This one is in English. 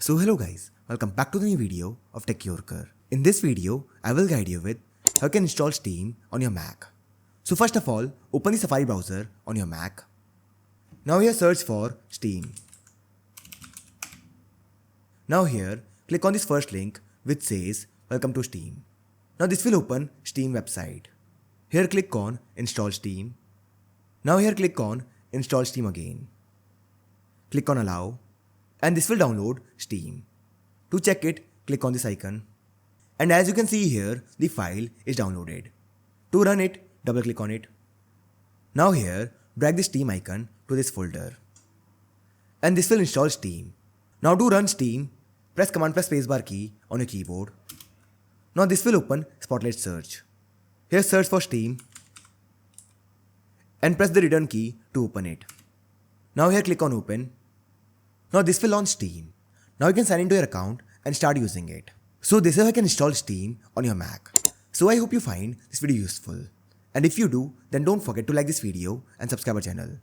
So hello guys, welcome back to the new video of Tech Yorker. In this video, I will guide you with how you can install Steam on your Mac. So first of all, open the Safari browser on your Mac. Now here search for Steam. Now here, click on this first link which says Welcome to Steam. Now this will open Steam website. Here click on Install Steam. Now here click on Install Steam again. Click on Allow. And this will download Steam. To check it, click on this icon. And as you can see here, the file is downloaded. To run it, double click on it. Now here, drag the Steam icon to this folder. And this will install Steam. Now to run Steam, press Command plus Spacebar key on your keyboard. Now this will open Spotlight Search. Here search for Steam. And press the return key to open it. Now here click on Open. Now this will launch Steam. Now you can sign into your account and start using it. So this is how you can install Steam on your Mac. So I hope you find this video useful. And if you do, then don't forget to like this video and subscribe our channel.